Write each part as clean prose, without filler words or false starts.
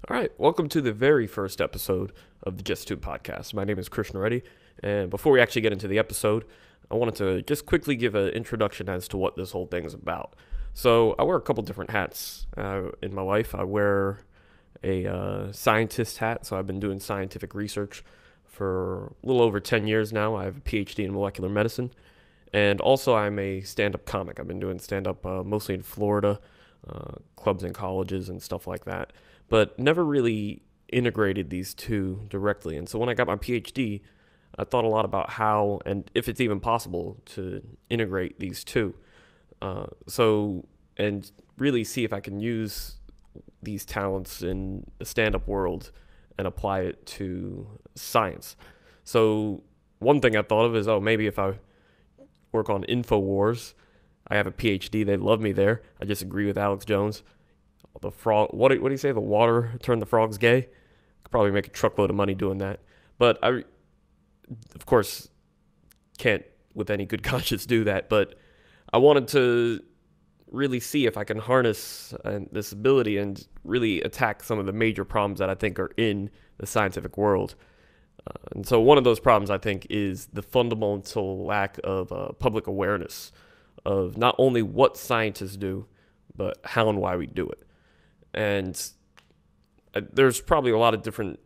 All right, welcome to the very first episode of the Just Tube podcast. My name is Krishna, and before we actually get into the episode, I wanted to just quickly give an introduction as to what this whole thing is about. So I wear a couple different hats in my life. I wear a scientist hat, so I've been doing scientific research for a little over 10 years now. I have a PhD in molecular medicine, and also I'm a stand-up comic. I've been doing stand-up mostly in Florida, clubs and colleges and stuff like that, but never really integrated these two directly. And so when I got my PhD, I thought a lot about how and if it's even possible to integrate these two. And really see if I can use these talents in the stand-up world and apply it to science. So one thing I thought of is, maybe if I work on InfoWars, I have a PhD, they love me there. I just agree with Alex Jones. The frog, what do you say? The water turned the frogs gay? Could probably make a truckload of money doing that. But I, of course, can't with any good conscience do that. But I wanted to really see if I can harness this ability and really attack some of the major problems that I think are in the scientific world. And so one of those problems, I think, is the fundamental lack of public awareness of not only what scientists do, but how and why we do it. And there's probably a lot of different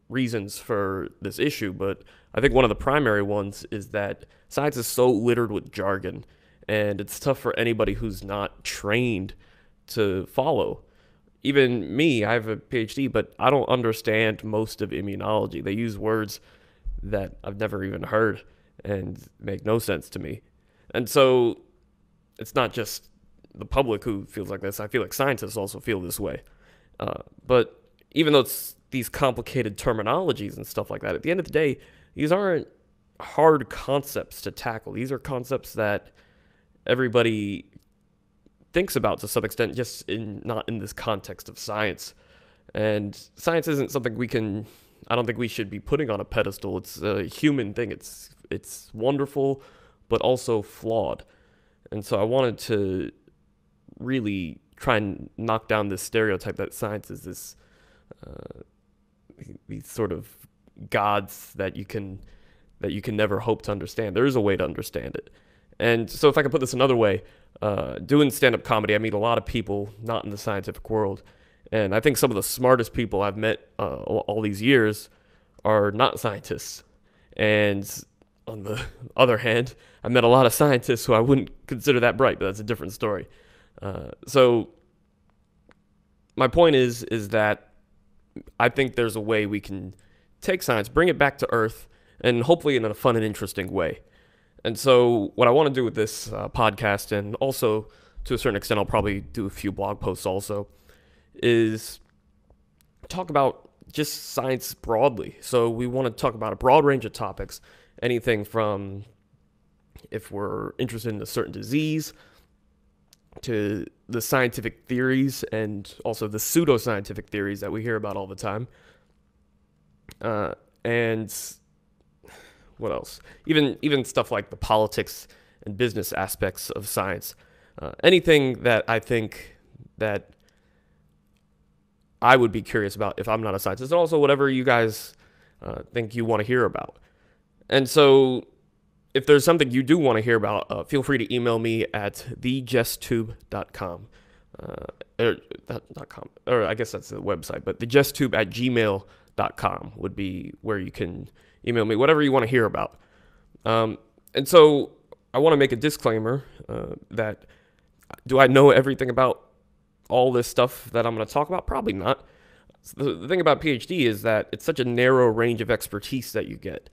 reasons for this issue, but I think one of the primary ones is that science is so littered with jargon, and it's tough for anybody who's not trained to follow. Even me, I have a PhD, but I don't understand most of immunology. They use words that I've never even heard and make no sense to me. And so it's not just the public who feels like this. I feel like scientists also feel this way. But even though it's these complicated terminologies and stuff like that, at the end of the day, these aren't hard concepts to tackle. These are concepts that everybody thinks about to some extent, just not in this context of science. And science isn't something I don't think we should be putting on a pedestal. It's a human thing. It's wonderful, but also flawed. And so I wanted to really try and knock down this stereotype that science is this these sort of gods that you can never hope to understand. There is a way to understand it. And so if I can put this another way, doing stand-up comedy, I meet a lot of people not in the scientific world. And I think some of the smartest people I've met all these years are not scientists. And on the other hand, I met a lot of scientists who I wouldn't consider that bright, but that's a different story. So my point is that I think there's a way we can take science, bring it back to earth, and hopefully in a fun and interesting way. And so what I want to do with this podcast, and also to a certain extent I'll probably do a few blog posts also, is talk about just science broadly. So we want to talk about a broad range of topics, anything from if we're interested in a certain disease to the scientific theories and also the pseudoscientific theories that we hear about all the time. And what else? Even stuff like the politics and business aspects of science. Anything that I think that I would be curious about if I'm not a scientist, and also whatever you guys think you want to hear about. And so if there's something you do want to hear about, feel free to email me at thejusttube.com. Or I guess that's the website, but thejusttube@gmail.com would be where you can email me whatever you want to hear about. And so I want to make a disclaimer that do I know everything about all this stuff that I'm going to talk about? Probably not. The thing about PhD is that it's such a narrow range of expertise that you get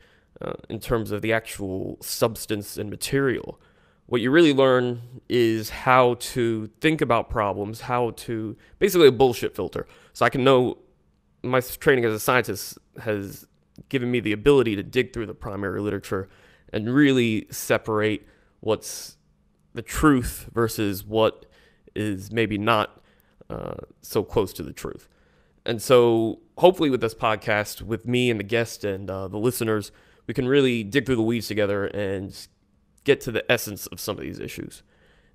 in terms of the actual substance and material. What you really learn is how to think about problems, how to basically a bullshit filter. So I can know my training as a scientist has given me the ability to dig through the primary literature and really separate what's the truth versus what is maybe not so close to the truth. And so hopefully with this podcast, with me and the guest and the listeners, we can really dig through the weeds together and get to the essence of some of these issues.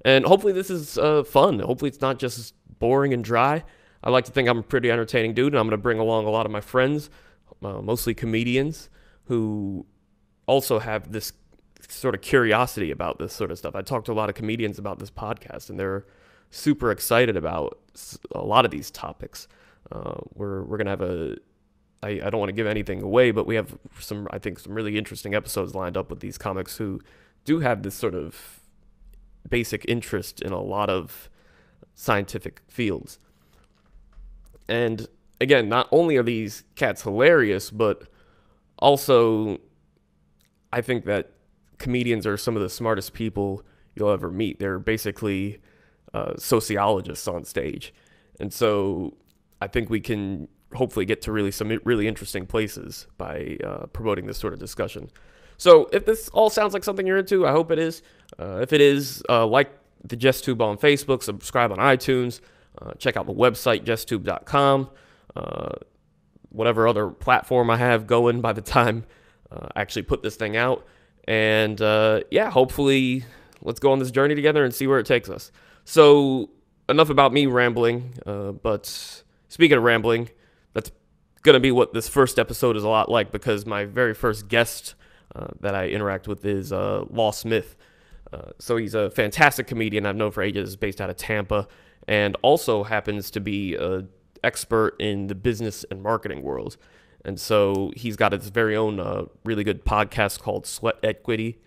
And hopefully this is fun. Hopefully it's not just boring and dry. I like to think I'm a pretty entertaining dude, and I'm going to bring along a lot of my friends, mostly comedians, who also have this sort of curiosity about this sort of stuff. I talked to a lot of comedians about this podcast, and they're super excited about a lot of these topics. We're going to have I don't want to give anything away, but we have I think some really interesting episodes lined up with these comics who do have this sort of basic interest in a lot of scientific fields. And again, not only are these cats hilarious, but also I think that comedians are some of the smartest people you'll ever meet. They're basically sociologists on stage. And so I think we can hopefully get to some really interesting places by promoting this sort of discussion. So if this all sounds like something you're into, I hope it is. If it is, like the JessTube on Facebook, subscribe on iTunes, check out the website, jesstube.com, whatever other platform I have going by the time I actually put this thing out. And yeah, hopefully let's go on this journey together and see where it takes us. So enough about me rambling, but speaking of rambling, that's going to be what this first episode is a lot like, because my very first guest that I interact with is Law Smith. So he's a fantastic comedian I've known for ages, based out of Tampa, and also happens to be an expert in the business and marketing world. And so he's got his very own really good podcast called Sweat Equity.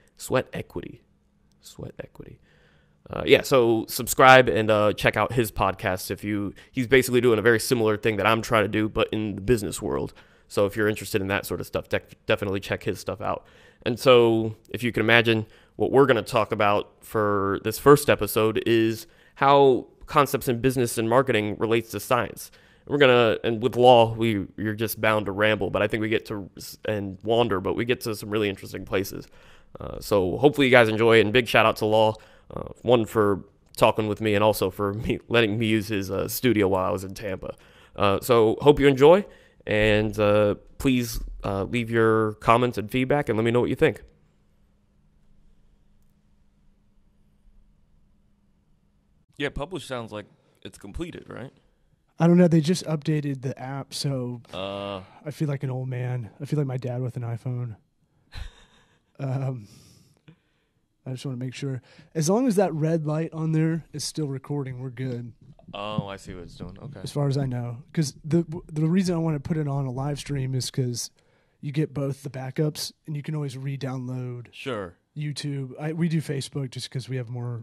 Yeah, so subscribe and check out his podcast. He's basically doing a very similar thing that I'm trying to do, but in the business world. So if you're interested in that sort of stuff, definitely check his stuff out. And so if you can imagine, what we're going to talk about for this first episode is how concepts in business and marketing relates to science. And with law, you're just bound to ramble, but I think we get to and wander, but we get to some really interesting places. So hopefully you guys enjoy it, and big shout out to Law, one for talking with me, and also for letting me use his studio while I was in Tampa. So hope you enjoy, and please leave your comments and feedback, and let me know what you think. Yeah, publish sounds like it's completed, right? I don't know. They just updated the app, so I feel like an old man. I feel like my dad with an iPhone. I just want to make sure. As long as that red light on there is still recording, we're good. Oh, I see what it's doing. Okay. As far as I know. Because the reason I want to put it on a live stream is because you get both the backups, and you can always re-download YouTube. We do Facebook just because we have more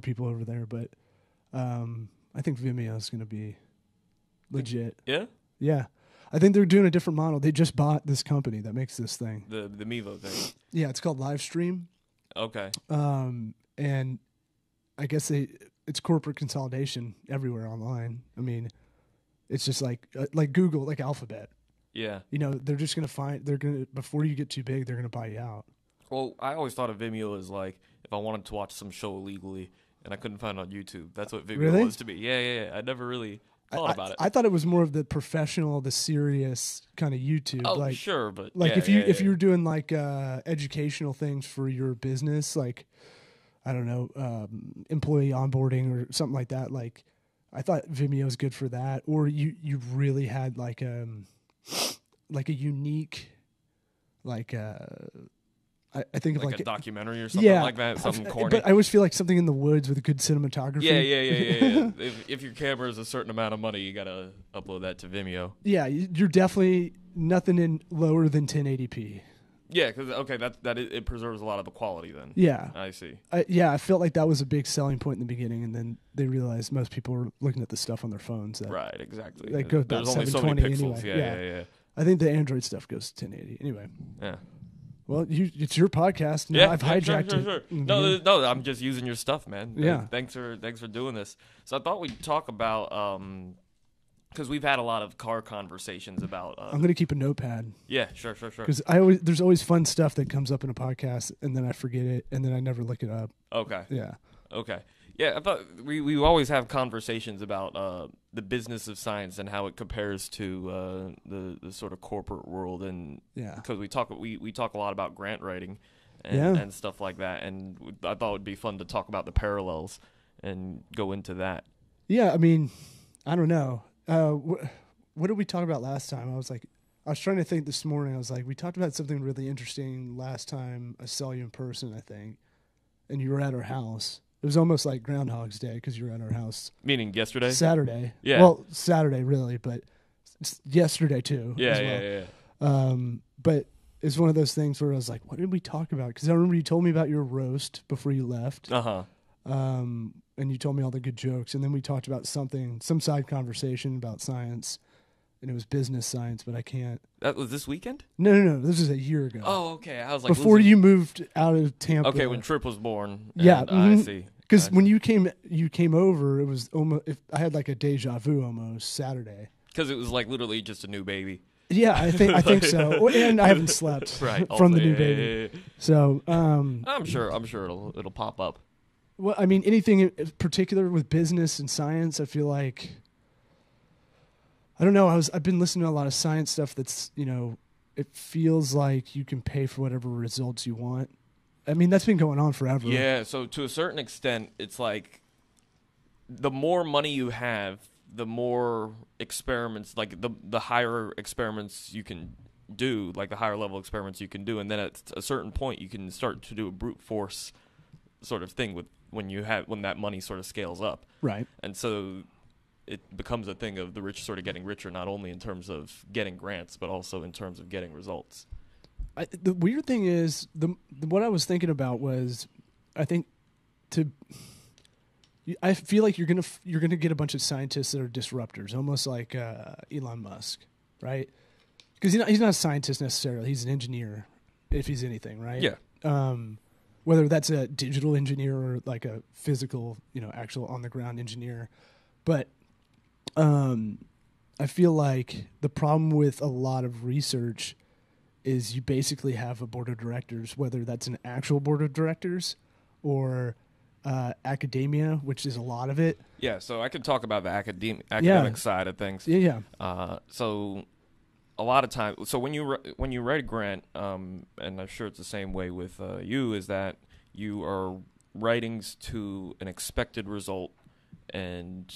people over there, but I think Vimeo is going to be legit. Yeah? Yeah. I think they're doing a different model. They just bought this company that makes this thing. The Mevo thing. Yeah, it's called Livestream. Okay. And I guess it's corporate consolidation everywhere online. I mean, it's just like Google, like Alphabet. Yeah. You know, they're just going to before you get too big, they're going to buy you out. Well, I always thought of Vimeo as like if I wanted to watch some show illegally and I couldn't find it on YouTube. That's what Vimeo was to me. Yeah. I never really thought about it. I thought it was more of the professional, the serious kind of YouTube. Oh, sure, but like if you're doing like educational things for your business, like I don't know, employee onboarding or something like that. Like I thought Vimeo was good for that. Or you really had like a unique I think of like a documentary or something like that, something corny. But I always feel like something in the woods with good cinematography. Yeah. If your camera is a certain amount of money, you gotta upload that to Vimeo. Yeah, you're definitely nothing in lower than 1080p. Yeah, because it preserves a lot of the quality. Then yeah, I see. I felt like that was a big selling point in the beginning, and then they realized most people were looking at the stuff on their phones. Right, exactly. That goes about 720 anyway. Yeah. I think the Android stuff goes to 1080 anyway. Yeah. Well, it's your podcast. Now I've hijacked it. Sure. No, I'm just using your stuff, man. Yeah. Thanks for doing this. So I thought we'd talk about because we've had a lot of car conversations about. I'm gonna keep a notepad. Yeah, sure. Because there's always fun stuff that comes up in a podcast, and then I forget it, and then I never look it up. Okay. Yeah. Okay. Yeah, I thought we always have conversations about the business of science and how it compares to the sort of corporate world, and because we talk a lot about grant writing and stuff like that, and I thought it would be fun to talk about the parallels and go into that. Yeah, I mean, I don't know. What did we talk about last time? I was trying to think this morning. I was like, we talked about something really interesting last time I saw you in person, I think, and you were at our house. It was almost like Groundhog's Day because you were at our house. Meaning yesterday? Saturday. Yeah. Well, Saturday really, but yesterday too. Yeah, as well. yeah. But it's one of those things where I was like, what did we talk about? Because I remember you told me about your roast before you left. Uh-huh. And you told me all the good jokes. And then we talked about some side conversation about science. And it was business science, but I can't. That was this weekend? No. This was a year ago. Oh, okay. I was like, before you moved out of Tampa. Okay, when Tripp was born. Yeah. I see. Because when you came over, it was almost. I had like a deja vu almost Saturday. Because it was like literally just a new baby. Yeah, I think so. And I haven't slept right, from the new baby. Yeah. So I'm sure it'll pop up. Well, I mean, anything in particular with business and science, I feel like. I don't know. I've been listening to a lot of science stuff that's, it feels like you can pay for whatever results you want. I mean, that's been going on forever. Yeah, so to a certain extent, it's like the more money you have, the more experiments, like the higher experiments you can do, like the higher level experiments you can do. And then at a certain point, you can start to do a brute force sort of thing with when that money sort of scales up. Right. And so it becomes a thing of the rich sort of getting richer, not only in terms of getting grants, but also in terms of getting results. The weird thing is, what I was thinking about was, I feel like you're gonna get a bunch of scientists that are disruptors, almost like Elon Musk, right? Because he's not a scientist necessarily; he's an engineer, if he's anything, right? Yeah. Whether that's a digital engineer or like a physical, actual on the ground engineer, but I feel like the problem with a lot of research is you basically have a board of directors, whether that's an actual board of directors or academia, which is a lot of it. Yeah, so I could talk about the academic side of things. Yeah. So a lot of times, so when you write a grant, and I'm sure it's the same way with you, is that you are writing to an expected result, and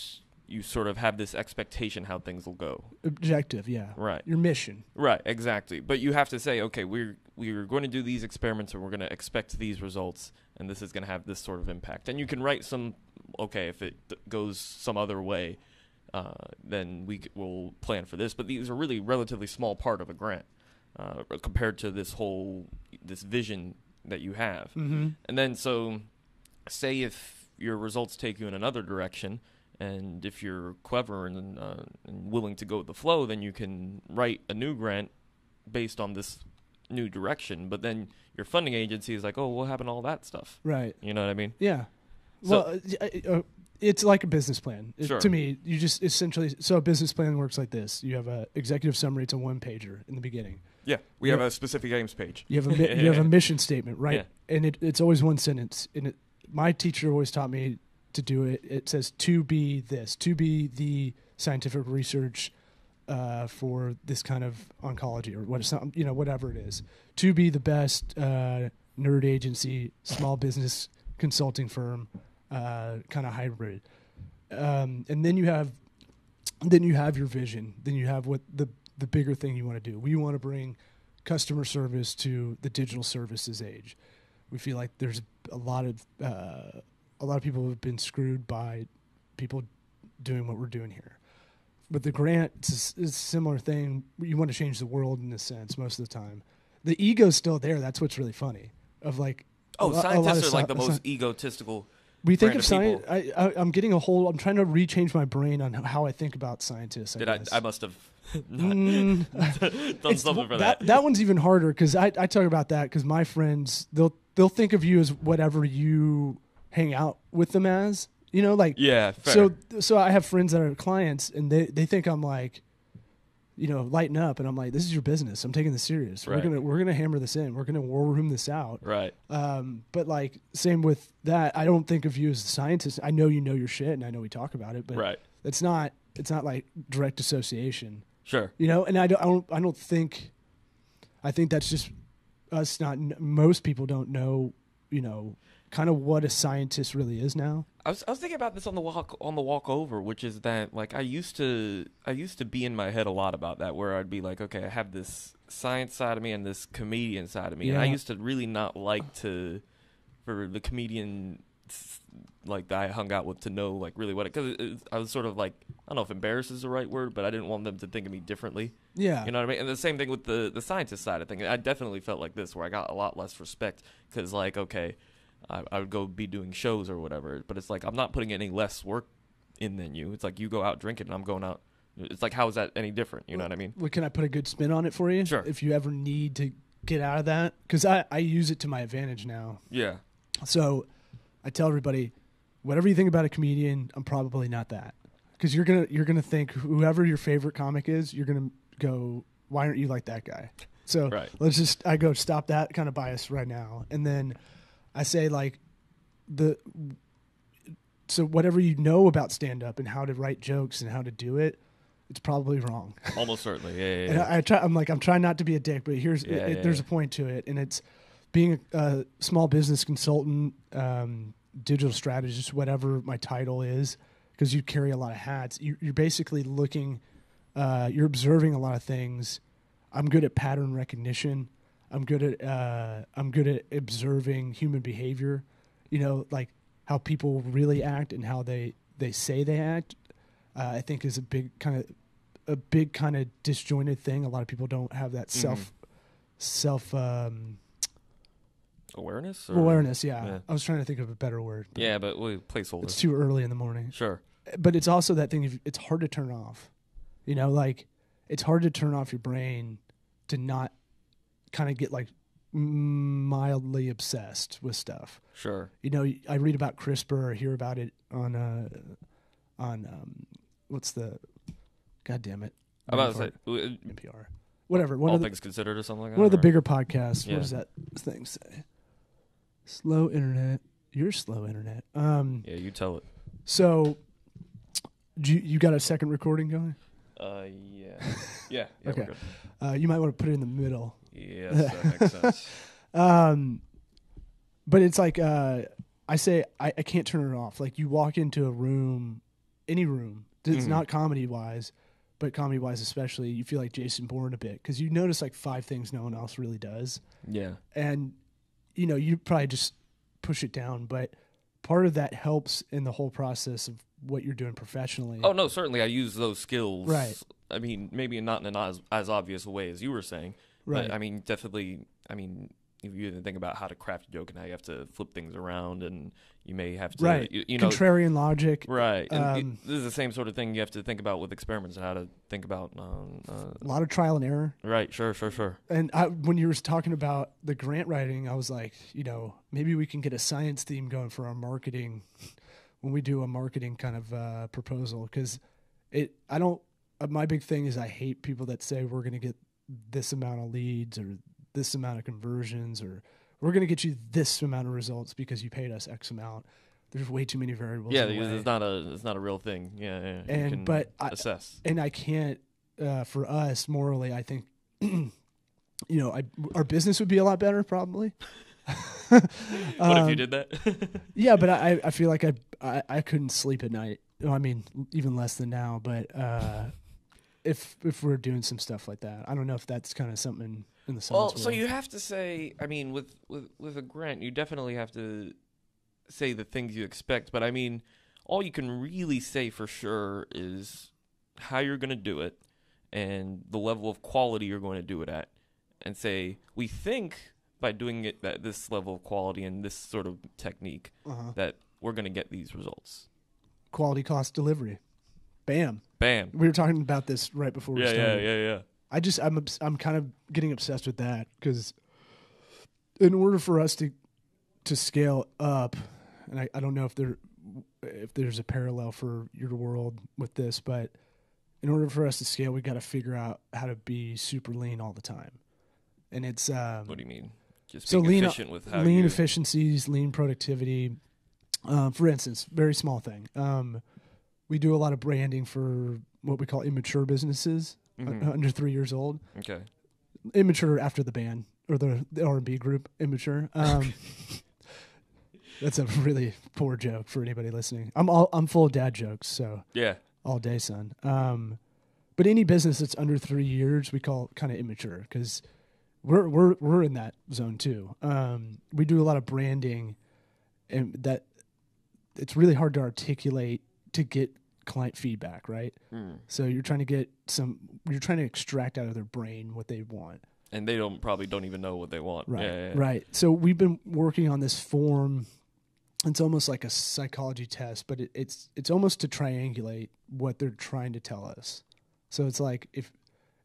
you sort of have this expectation how things will go. Objective, yeah. Right. Your mission. Right, exactly. But you have to say, okay, we're going to do these experiments and we're going to expect these results, and this is going to have this sort of impact. And you can write if it goes some other way, then we'll plan for this. But these are really relatively small part of a grant compared to this vision that you have. Mm-hmm. And then so say if your results take you in another direction, and if you're clever and willing to go with the flow, then you can write a new grant based on this new direction. But then your funding agency is like, oh, what happened to all that stuff? Right. You know what I mean? Yeah. Well, it's like a business plan. Sure. To me, you just essentially, so a business plan works like this. You have a executive summary. It's a one-pager in the beginning. Yeah. We have a specific aims page. You have a mission statement, right? Yeah. And it's always one sentence. And my teacher always taught me to do it. It says to be the scientific research for this kind of oncology or whatever it is, to be the best nerd agency, small business consulting firm, kind of hybrid. And then you have your vision. Then you have what the bigger thing you want to do. We want to bring customer service to the digital services age. We feel like there's a lot of people who have been screwed by people doing what we're doing here. But the grant is a similar thing. You want to change the world in a sense most of the time. The ego's still there. That's what's really funny. Of like, scientists are like the most egotistical. We think of science. I'm getting I'm trying to rechange my brain on how I think about scientists. I must have done something for that. That one's even harder because I talk about that because my friends they'll think of you as whatever you hang out with them as, yeah, fair. So I have friends that are clients and they think I'm like, lighten up, and I'm like, this is your business. I'm taking this serious. Right. We're gonna hammer this in. We're gonna war room this out. Right. But like same with that. I don't think of you as a scientist. I know you know your shit, and I know we talk about it, but right. It's not like direct association. Sure. And I don't think. I think that's just us. Most people don't know. kind of what a scientist really is now? I was thinking about this on the walk over, which is that like I used to be in my head a lot about that, where I'd be like, okay, I have this science side of me and this comedian side of me, and I used to really not like for the comedian like that I hung out with to know like really what because I was sort of like, I don't know if embarrassed is the right word, but I didn't want them to think of me differently. Yeah, you know what I mean. And the same thing with the scientist side of things. I definitely felt like this, where I got a lot less respect because like, okay, I would go be doing shows or whatever, but it's like I'm not putting any less work in than you. It's like you go out drinking and I'm going out. It's like, how is that any different? You know what I mean? Well, can I put a good spin on it for you? Sure. If you ever need to get out of that, because I use it to my advantage now. Yeah. So I tell everybody, whatever you think about a comedian, I'm probably not that. Because you're gonna think whoever your favorite comic is, you're gonna go, why aren't you like that guy? So I go stop that kind of bias right now, and then I say like so whatever you know about stand up and how to write jokes and how to do it, it's probably wrong. Almost certainly, yeah. And I'm trying not to be a dick, but there's a point to it, and it's being a small business consultant, digital strategist, whatever my title is, because you carry a lot of hats. You're basically looking, you're observing a lot of things. I'm good at pattern recognition. I'm good at observing human behavior. You know, like how people really act and how they say they act. I think is a big kind of disjointed thing. A lot of people don't have that self awareness. Awareness, yeah. I was trying to think of a better word. But placeholder. It's too early in the morning. Sure. But it's also that thing. It's hard to turn off. You know, like it's hard to turn off your brain to not kind of get like mildly obsessed with stuff. Sure. You know, I read about CRISPR or hear about it on what's the, God damn it. I'm about to say NPR. Whatever. All Things Considered or something like that. One of the bigger podcasts. Yeah. What does that thing say? Slow internet. You're slow internet. Yeah, you tell it. So, you got a second recording going? Yeah. Yeah. Okay. You might want to put it in the middle. Yes, that makes sense. But it's like I say I can't turn it off. Like you walk into a room, any room. It's not comedy wise, but comedy wise especially. You feel like Jason Bourne a bit because you notice like 5 things no one else really does. Yeah. And you know you probably just push it down, but part of that helps in the whole process of what you're doing professionally. Oh no, certainly I use those skills. Right. I mean, maybe not in an as obvious a way as you were saying. Right. But I mean, definitely. I mean, if you even think about how to craft a joke and how you have to flip things around, and you may have to, you know, contrarian logic. Right. And this is the same sort of thing you have to think about with experiments and how to think about a lot of trial and error. Right. Sure. And when you were talking about the grant writing, I was like, you know, maybe we can get a science theme going for our marketing when we do a marketing kind of proposal, because my big thing is I hate people that say we're going to get this amount of leads or this amount of conversions, or we're going to get you this amount of results because you paid us X amount. There's way too many variables. Yeah, it's not a real thing. Yeah. And assess. And I can't. For us, morally, I think, you know, our business would be a lot better probably. What if you did that? Yeah, but I feel like I couldn't sleep at night. I mean, even less than now. But if we're doing some stuff like that, I don't know if that's kind of something in the science world. So you have to say, I mean, with a grant, you definitely have to say the things you expect. But I mean, all you can really say for sure is how you're going to do it and the level of quality you're going to do it at, and say we think by doing it at this level of quality and this sort of technique that we're going to get these results. Quality, cost, delivery. Bam. We were talking about this right before we started. Yeah. I'm kind of getting obsessed with that because in order for us to scale up, and I don't know if there's a parallel for your world with this, but in order for us to scale, we got to figure out how to be super lean all the time. And it's what do you mean? Just being efficient with how lean efficiencies, lean productivity. For instance, very small thing. We do a lot of branding for what we call immature businesses, under 3 years old. Okay. Immature after the band or the R&B group, immature. That's a really poor joke for anybody listening. I'm full of dad jokes, so yeah, all day, son. But any business that's under 3 years, we call kind of immature because we're in that zone too. We do a lot of branding, and that it's really hard to articulate to get client feedback, right? So you're trying to extract out of their brain what they want, and they probably don't even know what they want. Right, right. So we've been working on this form. It's almost like a psychology test, but it's almost to triangulate what they're trying to tell us. So it's like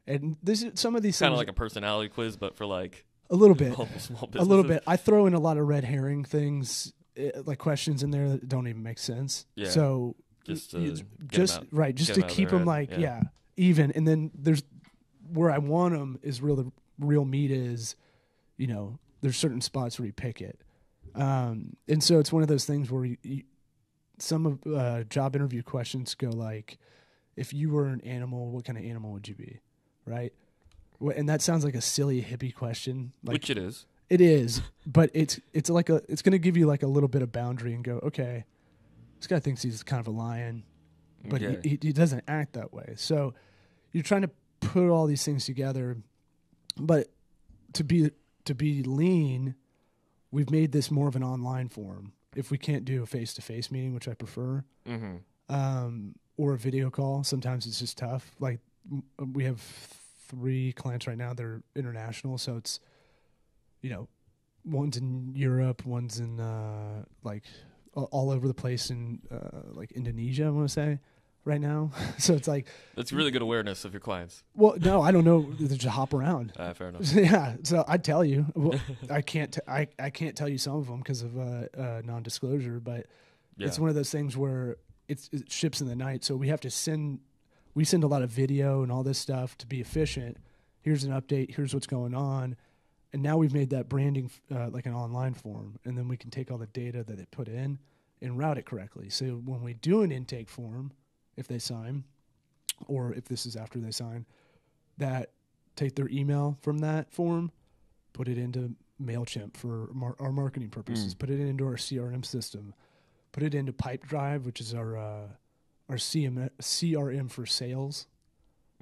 some of these kind things, of like a personality quiz, but for like a little bit, small a little bit. I throw in a lot of red herring things, like questions in there that don't even make sense. Yeah. So just to keep them like even. And then there's where I want them is the real meat is, there's certain spots where you pick it, and so it's one of those things where some of job interview questions go like, if you were an animal, what kind of animal would you be, right? And that sounds like a silly hippie question, which it is. It is, but it's going to give you like a little bit of boundary and go, okay, this guy thinks he's kind of a lion, but he doesn't act that way. So you're trying to put all these things together, but to be lean, we've made this more of an online form. If we can't do a face-to-face meeting, which I prefer, or a video call, sometimes it's just tough. Like we have 3 clients right now; they're international, so it's one's in Europe, one's in like all over the place in like Indonesia, I want to say right now. So it's like that's really good awareness of your clients. Well, no, I don't know. They just hop around. Fair enough. Yeah, so I'd tell you. Well, I can't. I can't tell you some of them because of non-disclosure. But it's one of those things where it ships in the night. So we have to send. We send a lot of video and all this stuff to be efficient. Here's an update. Here's what's going on. And now we've made that branding like an online form, and then we can take all the data that they put in and route it correctly. So when we do an intake form, if they sign, or if this is after they sign, that take their email from that form, put it into MailChimp for our marketing purposes, put it into our CRM system, put it into Pipedrive, which is our CRM for sales.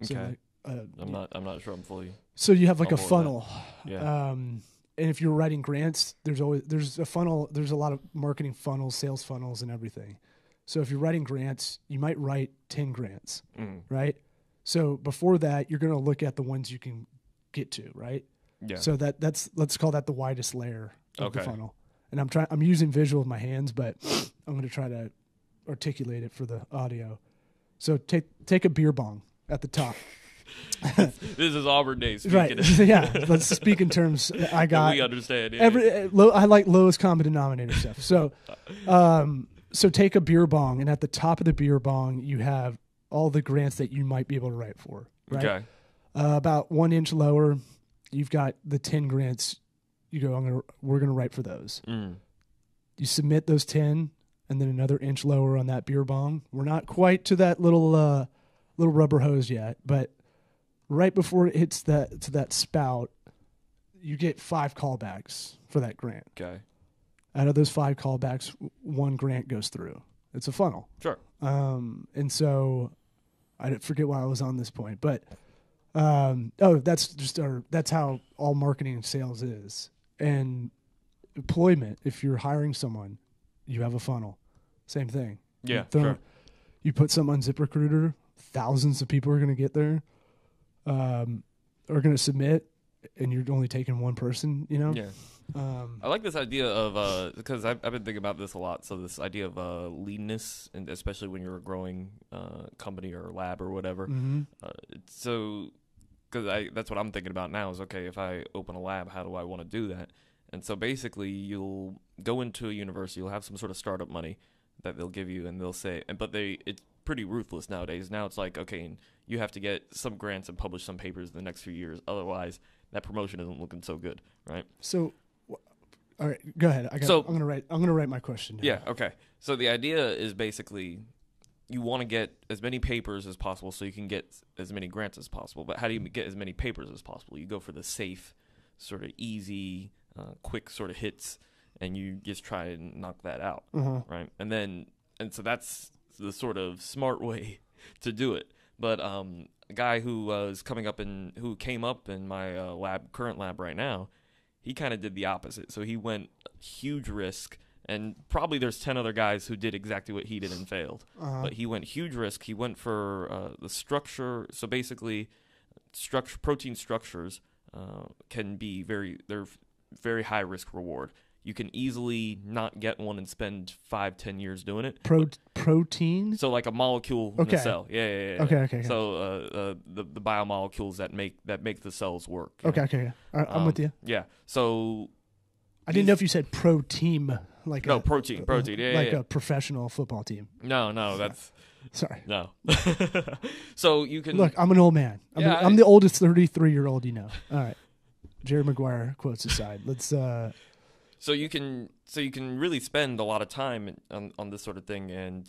Okay. So I'm not sure I'm fully. So you have like a funnel. Yeah. And if you're writing grants, there's a funnel. There's a lot of marketing funnels, sales funnels, and everything. So if you're writing grants, you might write 10 grants, right? So before that, you're going to look at the ones you can get to, right? Yeah. So let's call that the widest layer of the funnel. And I'm using visual with my hands, but I'm going to try to articulate it for the audio. So take a beer bong at the top. This is Auburn Day speaking. Right. Yeah. Let's speak in terms. I got. We understand. Yeah. I like lowest common denominator stuff. So, so take a beer bong, and at the top of the beer bong, you have all the grants that you might be able to write for. Right. Okay. About 1 inch lower, you've got the 10 grants. You go. We're gonna write for those. You submit those 10, and then another inch lower on that beer bong. We're not quite to that little rubber hose yet, but right before it hits that spout, you get 5 callbacks for that grant. Okay. Out of those 5 callbacks, 1 grant goes through. It's a funnel. Sure. And so I forget why I was on this point, but that's how all marketing and sales is. And employment, if you're hiring someone, you have a funnel. Same thing. Yeah, sure. You put something on ZipRecruiter, thousands of people are going to get there, are going to submit, and you're only taking one person, Yeah. I like this idea of because I've been thinking about this a lot. So this idea of leanness, and especially when you're a growing company or lab or whatever. So because that's what I'm thinking about now is, okay, if I open a lab, how do I want to do that? And so basically, you'll go into a university, you'll have some sort of startup money that they'll give you, and they'll say, it's pretty ruthless nowadays. Now it's like, okay, and you have to get some grants and publish some papers in the next few years. Otherwise, that promotion isn't looking so good, right? So, all right, go ahead. I'm gonna write my question down. Yeah. Okay. So the idea is basically you want to get as many papers as possible so you can get as many grants as possible. But how do you get as many papers as possible? You go for the safe, sort of easy, quick sort of hits. and you just try and knock that out, right? And so that's the sort of smart way to do it. But a guy who who came up in my current lab right now, he kind of did the opposite. So he went huge risk, and probably there's 10 other guys who did exactly what he did and failed. But he went huge risk. He went for the structure. So basically, protein structures can be they're very high risk reward. You can easily not get one and spend 5-10 years doing it. Protein? So like a molecule in the cell. Yeah. Okay. So the biomolecules that make the cells work. Okay. I'm with you. Yeah. So I didn't know if you said pro team. Protein. Yeah. A professional football team. No, that's... Sorry. No. So you can... Look, I'm an old man. I'm the oldest 33-year-old you know. All right. Jerry Maguire quotes aside. Let's... So you can really spend a lot of time on this sort of thing and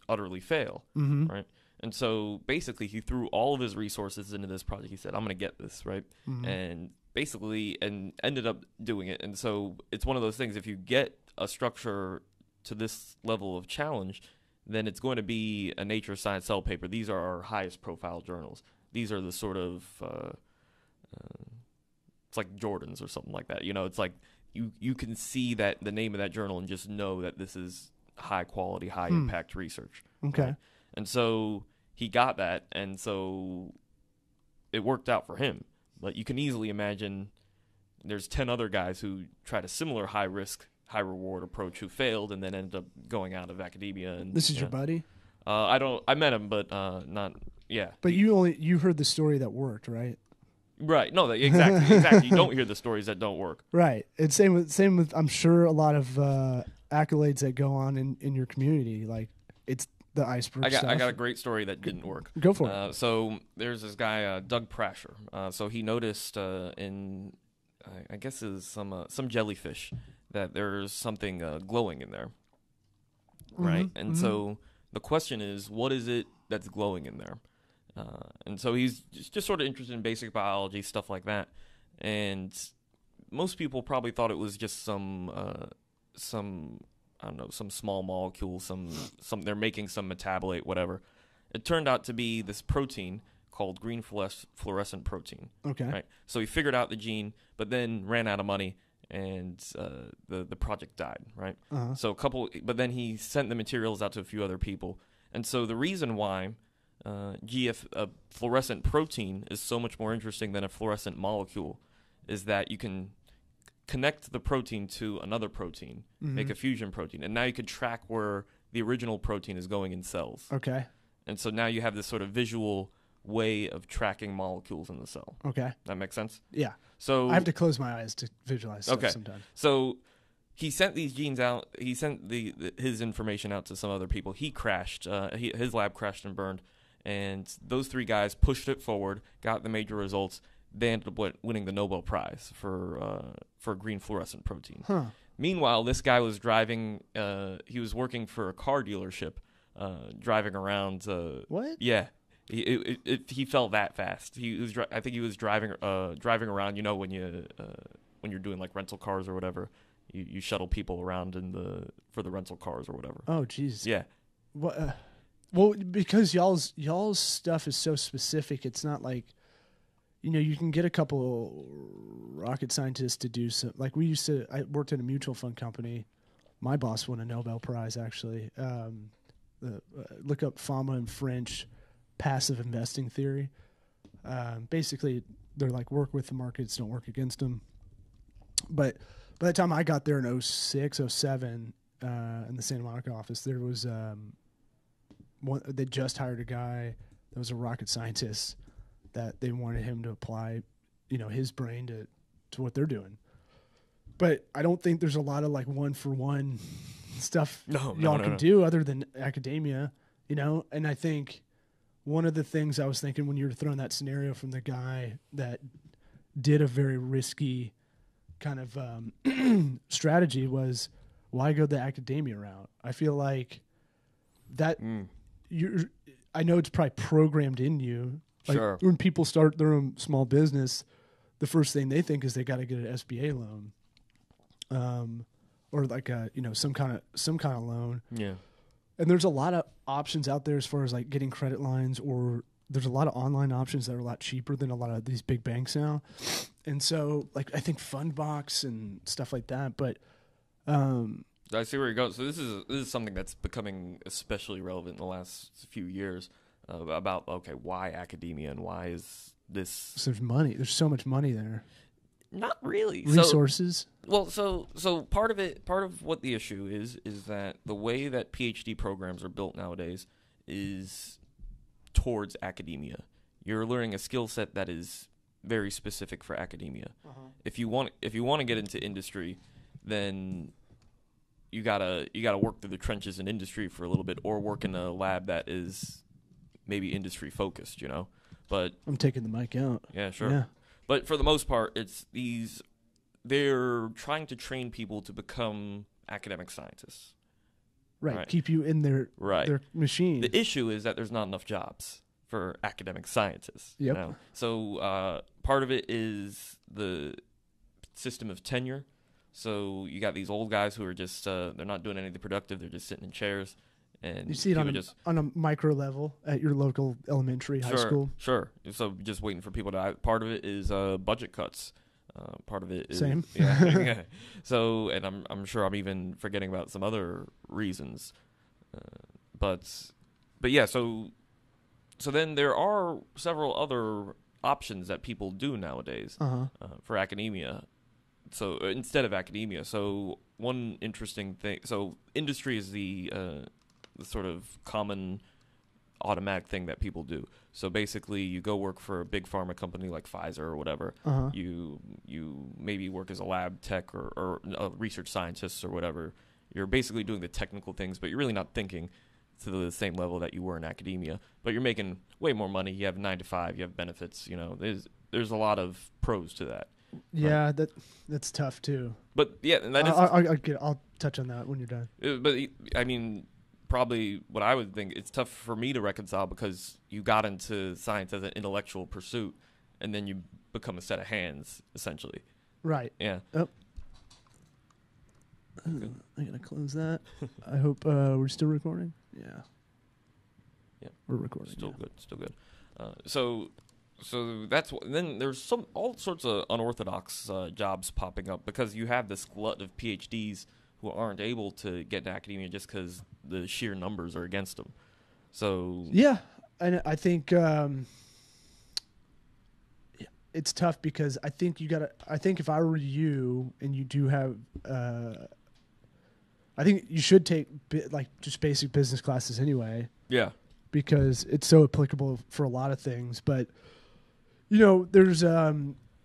utterly fail, right? And so basically he threw all of his resources into this project. He said, I'm going to get this, right? And basically ended up doing it. And so it's one of those things, if you get a structure to this level of challenge, then it's going to be a Nature Science Cell paper. These are our highest profile journals. These are the sort of, it's like Jordan's or something like that. You know, it's like, you can see that the name of that journal and just know that this is high quality, high impact research. Okay. Right? And so he got that, and so it worked out for him. But you can easily imagine there's 10 other guys who tried a similar high risk, high reward approach who failed and then ended up going out of academia. And this is your buddy? I met him, but not. Yeah. But you heard the story that worked, right? Right. No, exactly. You don't hear the stories that don't work. Right. And same with I'm sure a lot of accolades that go on in your community. Like it's the iceberg stuff. I got a great story that didn't work. Go for it. So there's this guy, Doug Prasher. So he noticed in I guess is some jellyfish that there's something glowing in there. Right. And so the question is, what is it that's glowing in there? And so he's just sort of interested in basic biology, stuff like that. And most people probably thought it was just some I don't know, some small molecule, some they're making some metabolite, whatever. It turned out to be this protein called green fluorescent protein. Okay. Right. So he figured out the gene, but then ran out of money, and the project died. Right. So but then he sent the materials out to a few other people, and so the reason why fluorescent protein is so much more interesting than a fluorescent molecule is that you can connect the protein to another protein, make a fusion protein, and now you can track where the original protein is going in cells. Okay. And so now you have this sort of visual way of tracking molecules in the cell. Okay. That makes sense? Yeah. So I have to close my eyes to visualize stuff sometimes. So he sent these genes out. He sent his information out to some other people. He crashed. His lab crashed and burned. And those 3 guys pushed it forward, got the major results. They ended up winning the Nobel Prize for green fluorescent protein. Meanwhile, this guy was driving. He was working for a car dealership, driving around. What? Yeah, he fell that fast. He was. I think he was driving around. You know, when you're doing like rental cars or whatever, you shuttle people around for the rental cars or whatever. Oh, jeez. Yeah. What? Well, because y'all's stuff is so specific, it's not like, you can get a couple rocket scientists to do some. Like I worked at a mutual fund company. My boss won a Nobel Prize, actually. Look up Fama and French passive investing theory. Basically, they're like work with the markets, don't work against them. But by the time I got there in 06, 07, in the Santa Monica office, there was they just hired a guy that was a rocket scientist that they wanted him to apply, his brain to what they're doing. But I don't think there's a lot of like 1-for-1 stuff y'all can do other than academia, And I think one of the things I was thinking when you were throwing that scenario from the guy that did a very risky kind of strategy was, why go the academia route? I feel like that I know it's probably programmed in you. Like sure. When people start their own small business, the first thing they think is they got to get an SBA loan. or like a, some kind of loan. Yeah. And there's a lot of options out there as far as like getting credit lines, or there's a lot of online options that are a lot cheaper than a lot of these big banks now. And so like I think Fundbox and stuff like that, but I see where you're going. So this is something that's becoming especially relevant in the last few years about why academia and why is this? So there's money. There's so much money there. Not really. Resources. So part of what the issue is that the way that PhD programs are built nowadays is towards academia. You're learning a skill set that is very specific for academia. Uh-huh. If you want to get into industry, then you gotta work through the trenches in industry for a little bit, or work in a lab that is maybe industry focused. But I'm taking the mic out. Yeah, sure. Yeah. But for the most part, they're trying to train people to become academic scientists. Right. Keep you in their machine. The issue is that there's not enough jobs for academic scientists. Yep. So part of it is the system of tenure. So you got these old guys who are just they're not doing anything productive. They're just sitting in chairs. And you see it on a micro level at your local elementary, high school. Sure. So just waiting for people to. Part of it is budget cuts. Part of it is same. Yeah. So, and I'm sure I'm even forgetting about some other reasons. But yeah. So then there are several other options that people do nowadays for academia. So instead of academia, so one interesting thing. So industry is the sort of common automatic thing that people do. So basically you go work for a big pharma company like Pfizer or whatever. You maybe work as a lab tech or a research scientist or whatever. You're basically doing the technical things, but you're really not thinking to the same level that you were in academia. But you're making way more money. You have 9 to 5, you have benefits, there's a lot of pros to that. Yeah, that's tough too. But yeah, and that is I'll touch on that when you're done. But I mean, probably what I would think, it's tough for me to reconcile because you got into science as an intellectual pursuit, and then you become a set of hands, essentially. Right. Yeah. Oh. I gotta close that. I hope we're still recording. Yeah. Yeah. We're recording. Still good. Still good. So that's then there's all sorts of unorthodox jobs popping up because you have this glut of PhDs who aren't able to get into academia just because the sheer numbers are against them. So yeah, and I think it's tough because I think I think if I were you and you do have, I think you should take just basic business classes anyway. Yeah, because it's so applicable for a lot of things, but. There's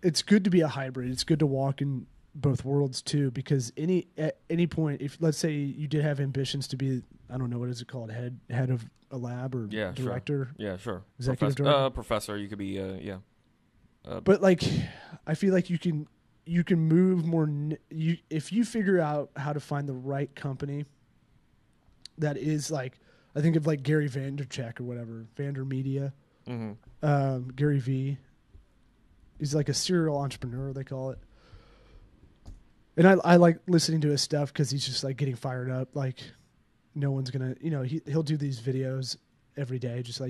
it's good to be a hybrid. It's good to walk in both worlds too, because at any point, if let's say you did have ambitions to be, I don't know, what is it called, head of a lab or director? Sure. Yeah, sure. Executive director. Professor, you could be, yeah. But I feel like you can move more. If you figure out how to find the right company that is I think of Gary Vaynerchuk or whatever, VaynerMedia. Mm-hmm. Gary V. He's like a serial entrepreneur, they call it. And I like listening to his stuff because he's just getting fired up. No one's gonna, he'll do these videos every day, just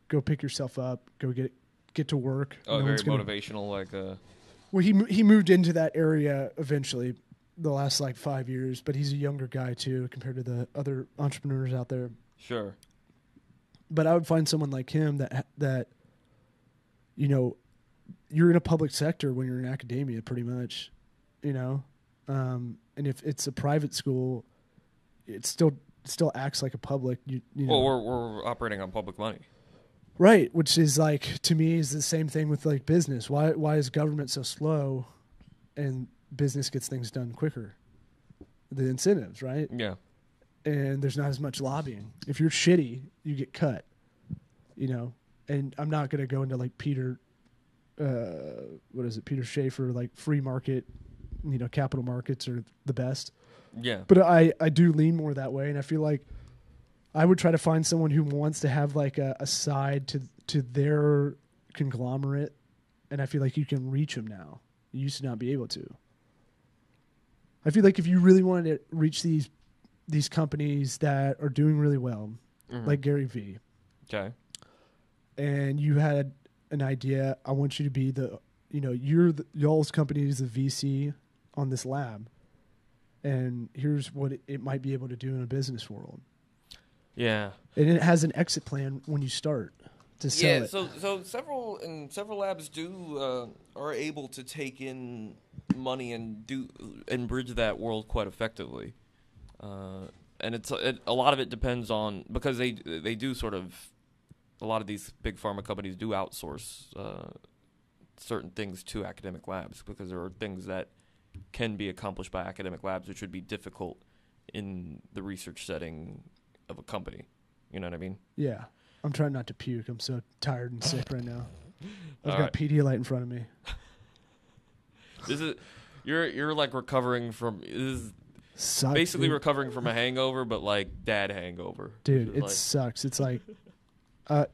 go pick yourself up, go get to work. Oh, very motivational, Well, he moved into that area eventually, the last 5 years, but he's a younger guy too compared to the other entrepreneurs out there. Sure. But I would find someone like him that you're in a public sector when you're in academia, pretty much, and if it's a private school, it still acts like a public. Well, we're operating on public money, right? Which is to me is the same thing with business. Why is government so slow, and business gets things done quicker? The incentives, right? Yeah. And there's not as much lobbying. If you're shitty, you get cut, And I'm not going to go into Peter, Peter Schaefer, free market, capital markets are the best. Yeah. But I do lean more that way, and I feel like I would try to find someone who wants to have a side to their conglomerate, and I feel like you can reach them now. You used to not be able to. I feel like if you really wanted to reach these companies that are doing really well, like Gary Vee. Okay. And you had an idea, I want you to be y'all's company is the VC on this lab. And here's what it might be able to do in a business world. Yeah. And it has an exit plan when you start to sell it. So several labs are able to take in money and bridge that world quite effectively. And a lot of it depends on, because they do sort of, a lot of these big pharma companies do outsource certain things to academic labs, because there are things that can be accomplished by academic labs which would be difficult in the research setting of a company. You know what I mean? Yeah. I'm trying not to puke. I'm so tired and sick right now. I've got Pedialyte in front of me. You're like recovering from basically recovering from a hangover, but like dad hangover. Dude, it sucks. It's like I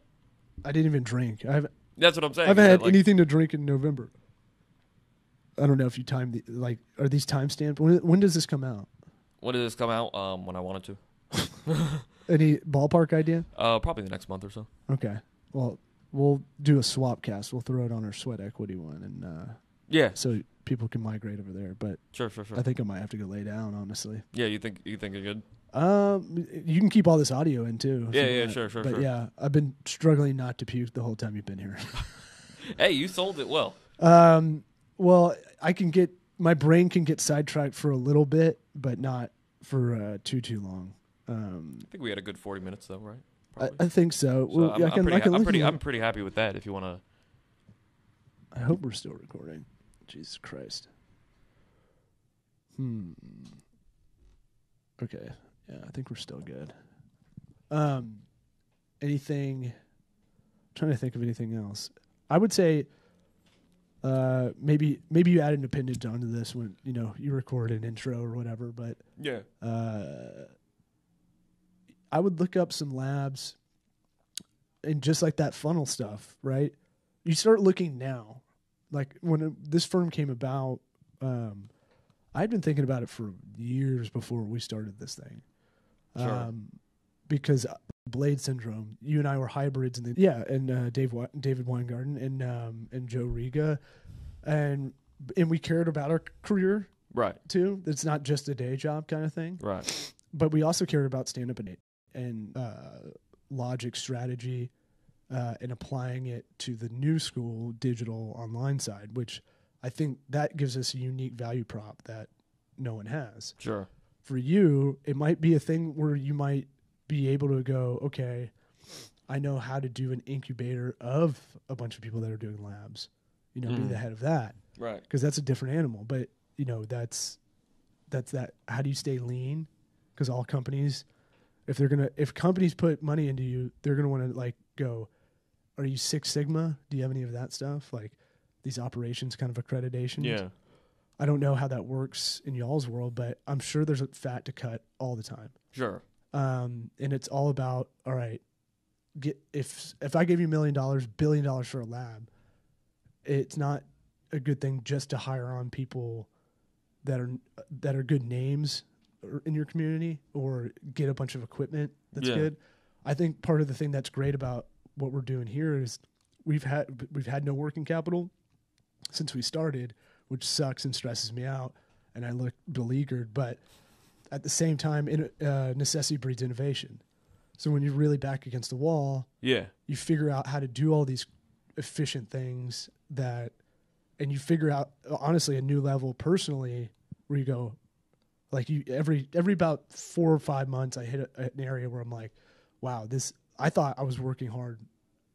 didn't even drink. That's what I'm saying. I haven't had anything to drink in November. I don't know if you timed are these time stamped? When does this come out? When does this come out? When I wanted to. Any ballpark idea? Probably the next month or so. Okay. Well, we'll do a swap cast. We'll throw it on our Sweat Equity one, and so people can migrate over there. But sure. I think I might have to go lay down, honestly. Yeah, you think you're good? You can keep all this audio in too. Yeah, sure. But yeah, I've been struggling not to puke the whole time you've been here. Hey, you sold it well. Well, my brain can get sidetracked for a little bit, but not for too long. I think we had a good 40 minutes though, right? I think so. So I'm pretty happy with that. If you want to, I hope we're still recording. Jesus Christ. Okay. Yeah, I think we're still good. Anything? I'm trying to think of anything else. I would say maybe you add an appendage onto this when you record an intro or whatever. But yeah, I would look up some labs and just like that funnel stuff, right? You start looking now. Like when this firm came about, I'd been thinking about it for years before we started this thing. Sure. Because Blade syndrome, you and I were hybrids, and David Weingarten and Joe Riga, and we cared about our career, right? Too. It's not just a day job kind of thing, right? But we also cared about stand-up and logic, strategy, and applying it to the new school digital online side, which I think that gives us a unique value prop that no one has. Sure. For you, it might be a thing where you might be able to go, okay, I know how to do an incubator of a bunch of people that are doing labs, be the head of that. Right. Because that's a different animal. But, that's that. How do you stay lean? Because all companies, if companies put money into you, they're going to want to go, are you Six Sigma? Do you have any of that stuff? Like these operations kind of accreditations? Yeah. I don't know how that works in y'all's world, but I'm sure there's a fat to cut all the time. Sure. And it's all about, all right, if I gave you $1 million, $1 billion for a lab, it's not a good thing just to hire on people that are good names in your community or get a bunch of equipment that's good. I think part of the thing that's great about what we're doing here is we've had no working capital since we started, which sucks and stresses me out, and I look beleaguered. But at the same time, necessity breeds innovation. So when you're really back against the wall, you figure out how to do all these efficient things and you figure out, honestly, a new level personally where you go, like every about 4 or 5 months, I hit an area where I'm like, wow, I thought I was working hard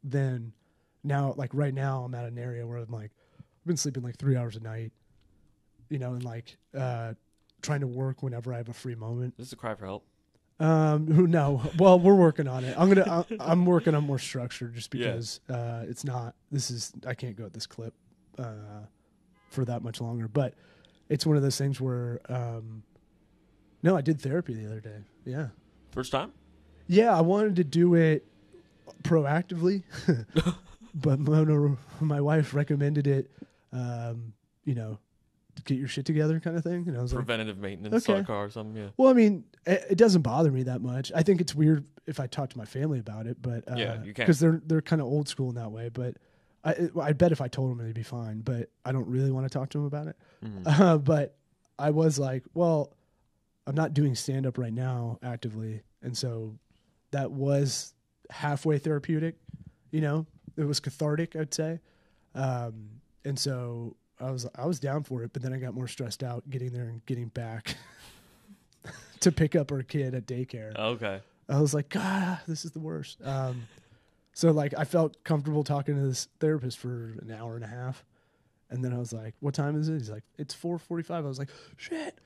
then. Now, like right now, I'm at an area where I'm like, I've been sleeping like 3 hours a night, and like trying to work whenever I have a free moment. This is a cry for help. No. Well, we're working on it. I'm working on more structure just because it's not. I can't go at this clip for that much longer. But it's one of those things where no, I did therapy the other day. Yeah. First time? Yeah, I wanted to do it proactively, but my wife recommended it. get your shit together kind of thing. And I was preventative maintenance on a car or something. Yeah. Well, I mean, it doesn't bother me that much. I think it's weird if I talk to my family about it, but yeah, you can, because they're kind of old school in that way. But I bet if I told them, they'd be fine. But I don't really want to talk to them about it. Mm-hmm. But I was like, well, I'm not doing stand up right now actively, and so that was halfway therapeutic. You know, it was cathartic, I'd say. And so I was down for it, but then I got more stressed out getting there and getting back to pick up our kid at daycare. Okay. I was like, God, this is the worst. So like I felt comfortable talking to this therapist for an hour and a half. And then I was like, what time is it? He's like, it's 4:45. I was like, shit.